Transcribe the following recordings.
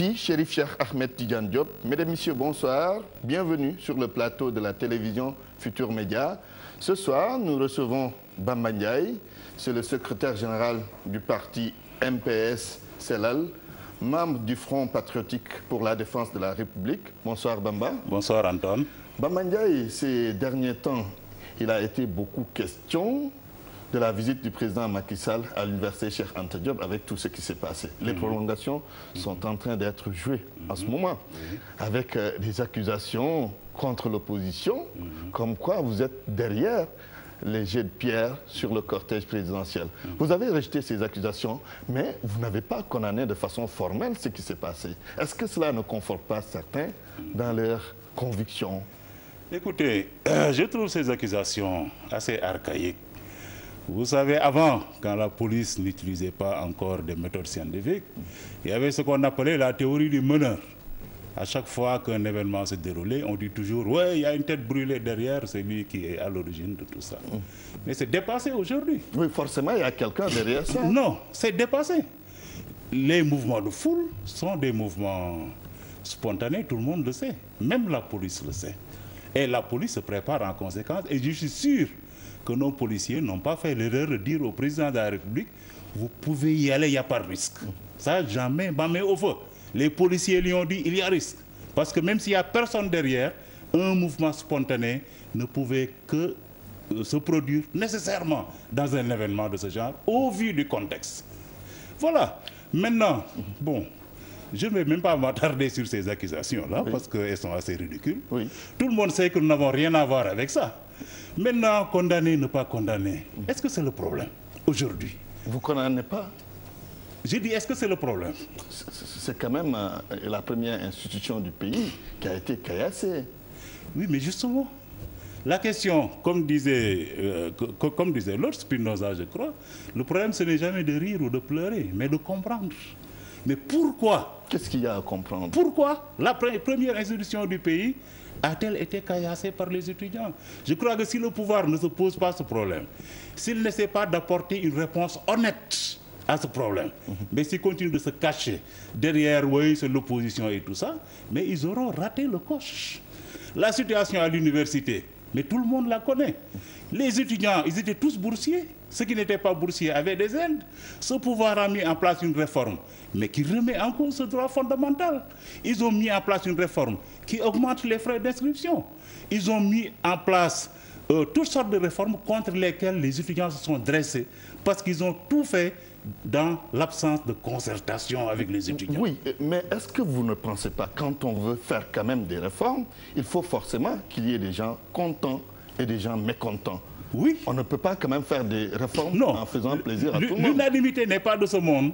Ici, Chérif Cheikh Ahmed Tidiane Diop. Mesdames, Messieurs, bonsoir. Bienvenue sur le plateau de la télévision Futur Média. Ce soir, nous recevons Bamba Ndiaye. C'est le secrétaire général du parti MPS Celal, membre du Front patriotique pour la défense de la République. Bonsoir Bamba. Bonsoir Antoine. Bamba Ndiaye, ces derniers temps, il a été beaucoup question de la visite du président Macky Sall à l'université Cheikh Anta Diop avec tout ce qui s'est passé. Les prolongations sont en train d'être jouées en ce moment, avec des accusations contre l'opposition, comme quoi vous êtes derrière les jets de pierre sur le cortège présidentiel. Vous avez rejeté ces accusations, mais vous n'avez pas condamné de façon formelle ce qui s'est passé. Est-ce que cela ne conforte pas certains dans leurs convictions? Écoutez, je trouve ces accusations assez archaïques. Vous savez, avant, quand la police n'utilisait pas encore des méthodes scientifiques, il y avait ce qu'on appelait la théorie du meneur. À chaque fois qu'un événement se déroulait, on dit toujours « ouais, il y a une tête brûlée derrière, c'est lui qui est à l'origine de tout ça ». Mais c'est dépassé aujourd'hui. Oui, forcément, il y a quelqu'un derrière ça. Non, c'est dépassé. Les mouvements de foule sont des mouvements spontanés, tout le monde le sait. Même la police le sait. Et la police se prépare en conséquence. Et je suis sûr que nos policiers n'ont pas fait l'erreur de dire au président de la République « vous pouvez y aller, il n'y a pas de risque ». Ça, jamais, mais au feu. Les policiers lui ont dit « il y a risque ». Parce que même s'il n'y a personne derrière, un mouvement spontané ne pouvait que se produire nécessairement dans un événement de ce genre, au vu du contexte. Voilà. Maintenant, bon, je ne vais même pas m'attarder sur ces accusations-là, parce qu'elles sont assez ridicules. Tout le monde sait que nous n'avons rien à voir avec ça. Maintenant, condamner, ne pas condamner, est-ce que c'est le problème aujourd'hui? Vous ne condamnez pas? J'ai dit, est-ce que c'est le problème? C'est quand même la première institution du pays qui a été caillassée. Oui, mais justement, la question, comme disait l'autre Spinoza, je crois, le problème, ce n'est jamais de rire ou de pleurer, mais de comprendre. Mais pourquoi? Qu'est-ce qu'il y a à comprendre? Pourquoi la première institution du pays a-t-elle été caillassée par les étudiants? Je crois que si le pouvoir ne se pose pas ce problème, s'il n'essaie pas d'apporter une réponse honnête à ce problème, mais s'il continue de se cacher derrière, oui, c'est l'opposition et tout ça, mais ils auront raté le coche. La situation à l'université, mais tout le monde la connaît. Les étudiants, ils étaient tous boursiers. Ceux qui n'étaient pas boursiers avaient des aides. Ce pouvoir a mis en place une réforme, mais qui remet en cause ce droit fondamental. Ils ont mis en place une réforme qui augmente les frais d'inscription. Ils ont mis en place toutes sortes de réformes contre lesquelles les étudiants se sont dressés parce qu'ils ont tout fait dans l'absence de concertation avec les étudiants. Oui, mais est-ce que vous ne pensez pas, quand on veut faire quand même des réformes, il faut forcément qu'il y ait des gens contents et des gens mécontents? Oui. On ne peut pas quand même faire des réformes en faisant plaisir à tout le monde. L'unanimité n'est pas de ce monde,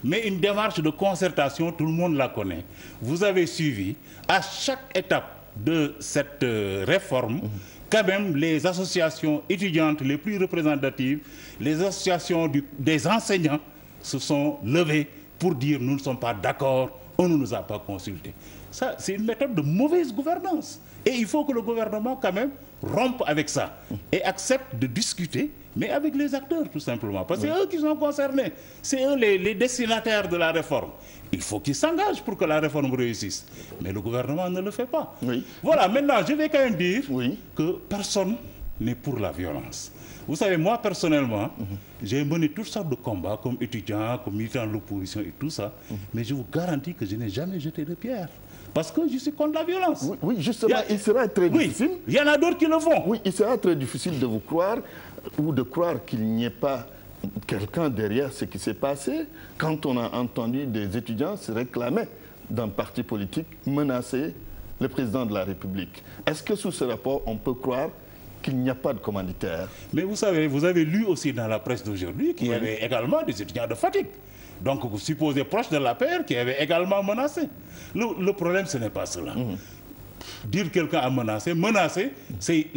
mais une démarche de concertation, tout le monde la connaît. Vous avez suivi, à chaque étape de cette réforme, quand même les associations étudiantes les plus représentatives, les associations des enseignants se sont levées pour dire nous ne sommes pas d'accord, on ne nous a pas consultés. Ça, c'est une méthode de mauvaise gouvernance. Et il faut que le gouvernement quand même rompe avec ça et accepte de discuter, mais avec les acteurs tout simplement. Parce que c'est eux qui sont concernés, c'est eux les destinataires de la réforme. Il faut qu'ils s'engagent pour que la réforme réussisse. Mais le gouvernement ne le fait pas. Voilà, maintenant je vais quand même dire que personne n'est pour la violence. Vous savez, moi personnellement, j'ai mené toutes sortes de combats comme étudiant, comme militant de l'opposition et tout ça, mais je vous garantis que je n'ai jamais jeté de pierre. Parce que je suis contre la violence. Oui, justement, il sera très difficile. Il y en a d'autres qui le font. Oui, il sera très difficile de vous croire ou de croire qu'il n'y ait pas quelqu'un derrière ce qui s'est passé quand on a entendu des étudiants se réclamer d'un parti politique menacer le président de la République. Est-ce que sous ce rapport, on peut croire qu'il n'y a pas de commanditaire? Mais vous savez, vous avez lu aussi dans la presse d'aujourd'hui qu'il y avait également des étudiants de Fatick. Donc vous supposez proche de la paire qui avait également menacé. Le problème, ce n'est pas cela. Dire quelqu'un a menacé, c'est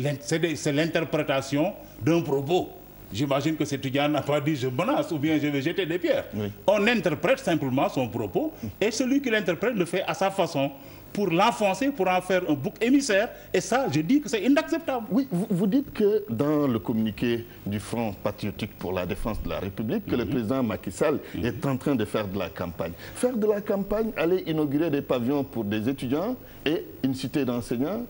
l'interprétation d'un propos. J'imagine que cet étudiant n'a pas dit je menace ou bien je vais jeter des pierres. Oui. On interprète simplement son propos et celui qui l'interprète le fait à sa façon pour l'enfoncer, pour en faire un bouc émissaire. Et ça, je dis que c'est inacceptable. Oui, vous dites que dans le communiqué du Front patriotique pour la défense de la République, que le président Macky Sall est en train de faire de la campagne. Faire de la campagne, aller inaugurer des pavillons pour des étudiants et une cité d'enseignants,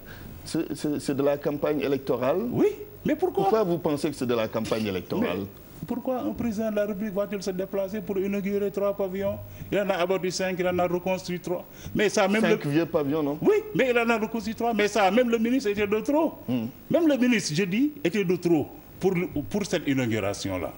c'est de la campagne électorale. Oui, mais pourquoi? Pourquoi vous pensez que c'est de la campagne électorale? Pourquoi un président de la République va-t-il se déplacer pour inaugurer 3 pavillons? Il en a abattu 5, il en a reconstruit 3. Mais ça, même 5 vieux pavillons, non? Oui, mais il en a reconstruit 3. Mais ça, même le ministre était de trop. Même le ministre, je dis, était de trop pour cette inauguration-là.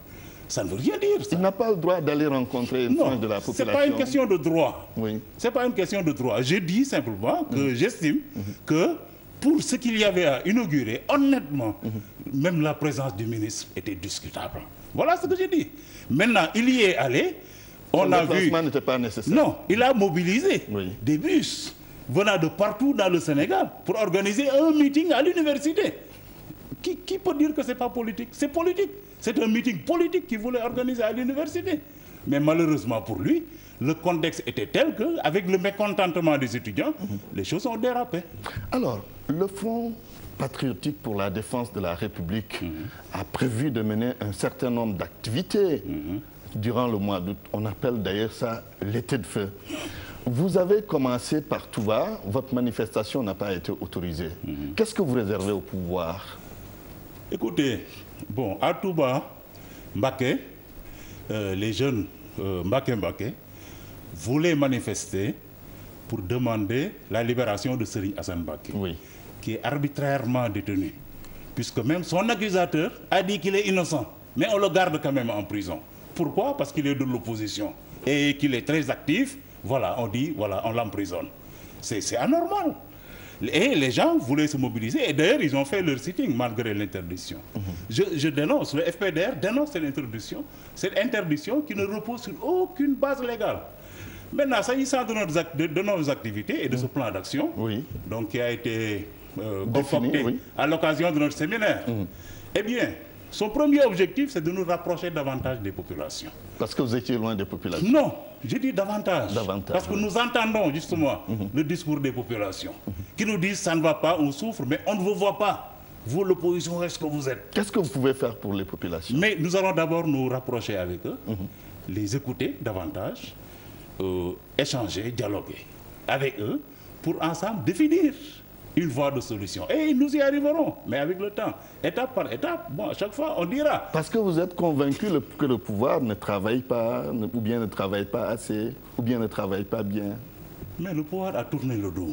Ça ne veut rien dire. Ça. Il n'a pas le droit d'aller rencontrer une frange de la population. Ce n'est pas une question de droit. Oui. Ce n'est pas une question de droit. Je dis simplement que j'estime que pour ce qu'il y avait à inaugurer, honnêtement, même la présence du ministre était discutable. Voilà ce que j'ai dit. Maintenant, il y est allé. On a vu. Le déplacement n'était pas nécessaire. Non, il a mobilisé des bus venant de partout dans le Sénégal pour organiser un meeting à l'université. Qui peut dire que ce n'est pas politique? C'est politique. C'est un meeting politique qu'il voulait organiser à l'université. Mais malheureusement pour lui, le contexte était tel qu'avec le mécontentement des étudiants, les choses ont dérapé. Alors, le Front patriotique pour la défense de la République a prévu de mener un certain nombre d'activités durant le mois d'août. On appelle d'ailleurs ça l'été de feu. Vous avez commencé par Touba, votre manifestation n'a pas été autorisée. Qu'est-ce que vous réservez au pouvoir? Écoutez, bon, à Touba, Mbacké, les jeunes Mbacké voulaient manifester pour demander la libération de Serigne Assane Mbacké. Oui. Qui est arbitrairement détenu, puisque même son accusateur a dit qu'il est innocent, mais on le garde quand même en prison. Pourquoi? Parce qu'il est de l'opposition et qu'il est très actif. Voilà, on dit, voilà, on l'emprisonne. C'est anormal. Et les gens voulaient se mobiliser, et d'ailleurs, ils ont fait leur sitting malgré l'interdiction. Je dénonce, le FPDR dénonce cette interdiction qui ne repose sur aucune base légale. Maintenant, s'agissant de nos activités et de ce plan d'action, donc qui a été concocté à l'occasion de notre séminaire, eh bien, son premier objectif, c'est de nous rapprocher davantage des populations. Parce que vous étiez loin des populations? Non, je dis davantage. Parce que nous entendons justement le discours des populations qui nous disent ça ne va pas, on souffre, mais on ne vous voit pas. Vous, l'opposition, est-ce que vous êtes? Qu'est-ce que vous pouvez faire pour les populations? Mais nous allons d'abord nous rapprocher avec eux, les écouter davantage, échanger, dialoguer avec eux pour ensemble définir une voie de solution. Et nous y arriverons, mais avec le temps, étape par étape, bon, à chaque fois, on dira. Parce que vous êtes convaincu que le pouvoir ne travaille pas, ou bien ne travaille pas assez, ou bien ne travaille pas bien. Mais le pouvoir a tourné le dos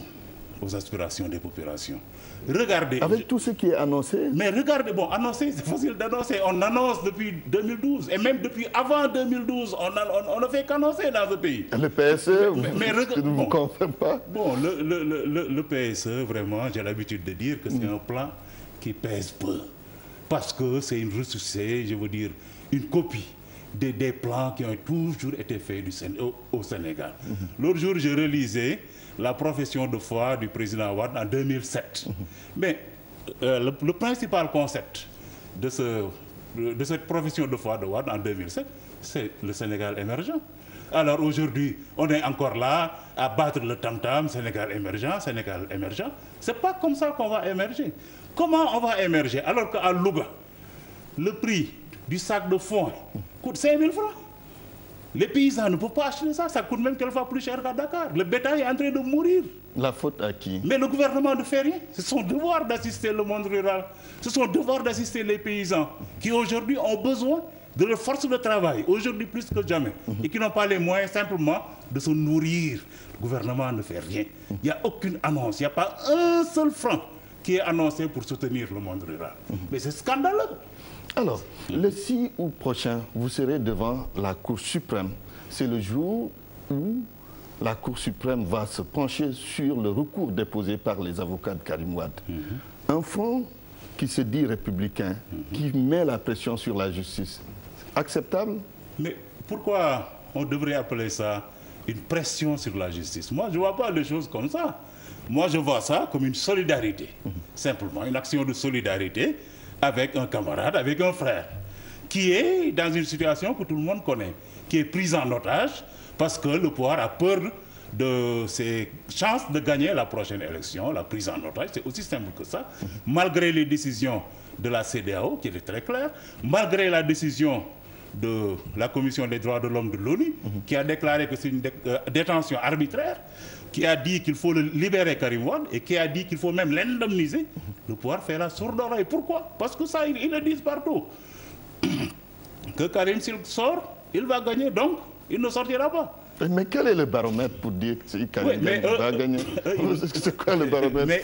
aux aspirations des populations. Regardez. Avec tout ce qui est annoncé. Mais regardez, bon, annoncer, c'est facile d'annoncer. On annonce depuis 2012. Et même depuis avant 2012, on ne fait qu'annoncer dans ce pays. Le PSE, ne vous confirme pas? Bon, le PSE, vraiment, j'ai l'habitude de dire que c'est un plan qui pèse peu. Parce que c'est une ressourcée, je veux dire, une copie des plans qui ont toujours été faits au Sénégal. L'autre jour, je relisais la profession de foi du président Wade en 2007. Mais le principal concept de cette profession de foi de Wade en 2007, c'est le Sénégal émergent. Alors aujourd'hui, on est encore là à battre le tam-tam, Sénégal émergent, Sénégal émergent. C'est pas comme ça qu'on va émerger. Comment on va émerger alors qu'à Louga, le prix du sac de foin coûte 5 000 francs? Les paysans ne peuvent pas acheter ça, ça coûte même quelquefois plus cher qu'à Dakar. Le bétail est en train de mourir. La faute à qui? Mais le gouvernement ne fait rien. C'est son devoir d'assister le monde rural. C'est son devoir d'assister les paysans qui aujourd'hui ont besoin de leur force de travail, aujourd'hui plus que jamais, et qui n'ont pas les moyens simplement de se nourrir. Le gouvernement ne fait rien. Il n'y a aucune annonce, il n'y a pas un seul franc qui est annoncé pour soutenir le monde rural. Mais c'est scandaleux. Alors, le 6 août prochain, vous serez devant la Cour suprême. C'est le jour où la Cour suprême va se pencher sur le recours déposé par les avocats de Karim Wade. Un front qui se dit républicain, qui met la pression sur la justice. Acceptable? Mais pourquoi on devrait appeler ça une pression sur la justice? Moi, je ne vois pas les choses comme ça. Moi, je vois ça comme une solidarité. Simplement, une action de solidarité avec un camarade, avec un frère, qui est dans une situation que tout le monde connaît, qui est prise en otage parce que le pouvoir a peur de ses chances de gagner la prochaine élection, la prise en otage, c'est aussi simple que ça, malgré les décisions de la CEDEAO, qui étaient très claires, malgré la décision de la Commission des droits de l'homme de l'ONU, qui a déclaré que c'est une détention arbitraire, qui a dit qu'il faut le libérer Karim Wade et qui a dit qu'il faut même l'indemniser, le pouvoir fait la sourde oreille. Pourquoi? Parce que ça, ils le disent partout. Que Karim, s'il sort, il va gagner, donc il ne sortira pas. Mais quel est le baromètre pour dire que Karim va gagner? C'est quoi le baromètre? Mais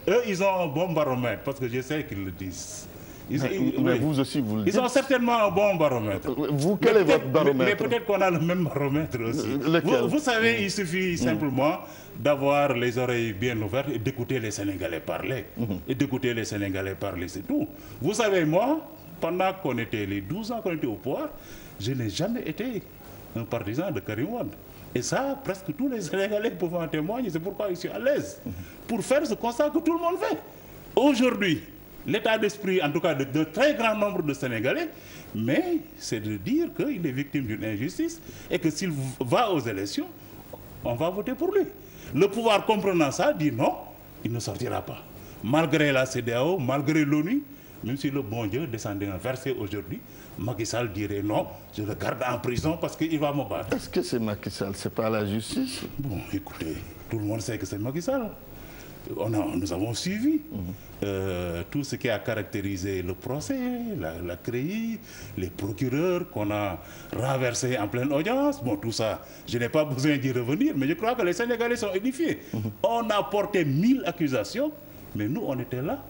eux, ils ont un bon baromètre, parce que je sais qu'ils le disent. Mais vous aussi, vous le dites. Ils ont certainement un bon baromètre. Vous, quel est votre baromètre? Mais peut-être qu'on a le même baromètre aussi. Vous savez, il suffit simplement d'avoir les oreilles bien ouvertes et d'écouter les Sénégalais parler. Et d'écouter les Sénégalais parler, c'est tout. Vous savez, moi, pendant qu'on était les 12 ans qu'on était au pouvoir, je n'ai jamais été un partisan de Karim Wade. Et ça, presque tous les Sénégalais peuvent en témoigner. C'est pourquoi je suis à l'aise pour faire ce constat que tout le monde fait. Aujourd'hui, l'état d'esprit, en tout cas, de très grand nombre de Sénégalais, mais c'est de dire qu'il est victime d'une injustice et que s'il va aux élections, on va voter pour lui. Le pouvoir, comprenant ça, dit non, il ne sortira pas. Malgré la CEDEAO, malgré l'ONU, même si le bon Dieu descendait un verset aujourd'hui, Macky Sall dirait non, je le garde en prison parce qu'il va me battre. Est-ce que c'est Macky Sall? C'est pas la justice? Bon, écoutez, tout le monde sait que c'est Macky Sall. Nous avons suivi tout ce qui a caractérisé le procès, la CREI, les procureurs qu'on a renversés en pleine audience. Bon, tout ça, je n'ai pas besoin d'y revenir, mais je crois que les Sénégalais sont édifiés. On a porté 1000 accusations, mais nous, on était là.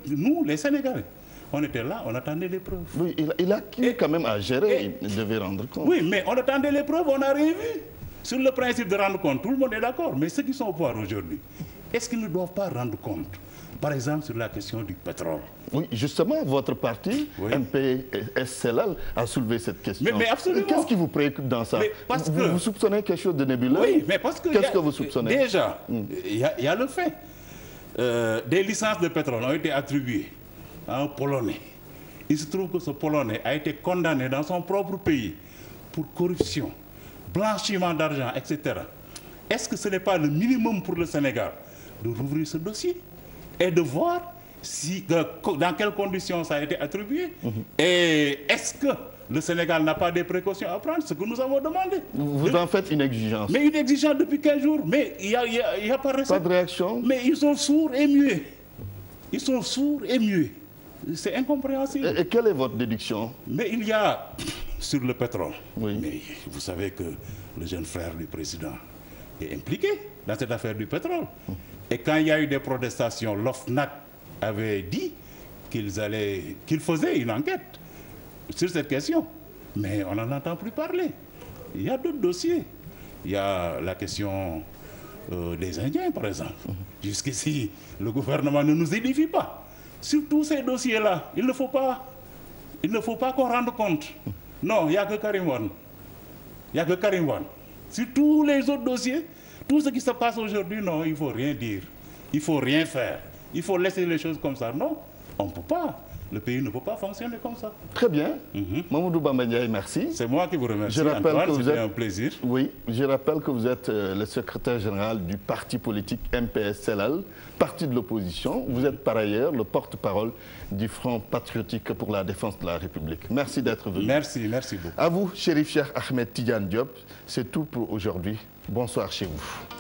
Nous, les Sénégalais, on était là, on attendait les preuves. Oui, il a quand même à gérer, il devait rendre compte. Oui, mais on attendait les preuves, on n'a rien vu. Sur le principe de rendre compte, tout le monde est d'accord, mais ceux qui sont au pouvoir aujourd'hui, est-ce qu'ils ne doivent pas rendre compte? Par exemple, sur la question du pétrole. Oui, justement, votre parti, MPS-CELAL, a soulevé cette question. Mais absolument. Qu'est-ce qui vous préoccupe dans ça? Vous soupçonnez quelque chose de nébuleux? Oui, mais parce que... Qu'est-ce que vous soupçonnez? Déjà, il y a le fait. Des licences de pétrole ont été attribuées à un Polonais. Il se trouve que ce Polonais a été condamné dans son propre pays pour corruption, blanchiment d'argent, etc. Est-ce que ce n'est pas le minimum pour le Sénégal de rouvrir ce dossier et de voir dans quelles conditions ça a été attribué? Et est-ce que le Sénégal n'a pas des précautions à prendre? Ce que nous avons demandé. Vous en faites une exigence? Mais une exigence depuis 15 jours. Mais il n'y a pas de Pas de réaction? Mais ils sont sourds et muets. Ils sont sourds et muets. C'est incompréhensible. Et quelle est votre déduction? Mais il y a, sur le pétrole, oui. Mais vous savez que le jeune frère du président est impliqué dans cette affaire du pétrole. Et quand il y a eu des protestations, l'OFNAC avait dit qu'il faisait une enquête sur cette question. Mais on n'en entend plus parler. Il y a d'autres dossiers. Il y a la question des Indiens, par exemple. Jusqu'ici, le gouvernement ne nous édifie pas. Sur tous ces dossiers-là, il ne faut pas qu'on rende compte. Non, il n'y a que Karim Wade. Il n'y a que Karim Wade. Sur tous les autres dossiers, tout ce qui se passe aujourd'hui, non, il ne faut rien dire. Il ne faut rien faire. Il faut laisser les choses comme ça. Non, on ne peut pas. Le pays ne peut pas fonctionner comme ça. Très bien. Mamadou Bamba Ndiaye, merci. C'est moi qui vous remercie. Je rappelle Antoine, que vous êtes un plaisir. Oui, je rappelle que vous êtes le secrétaire général du parti politique MPS-CELAL, parti de l'opposition. Vous êtes par ailleurs le porte-parole du Front patriotique pour la défense de la République. Merci d'être venu. Merci beaucoup. À vous, Chérif Cheikh Ahmed Tidiane Diop. C'est tout pour aujourd'hui. Bonsoir chez vous.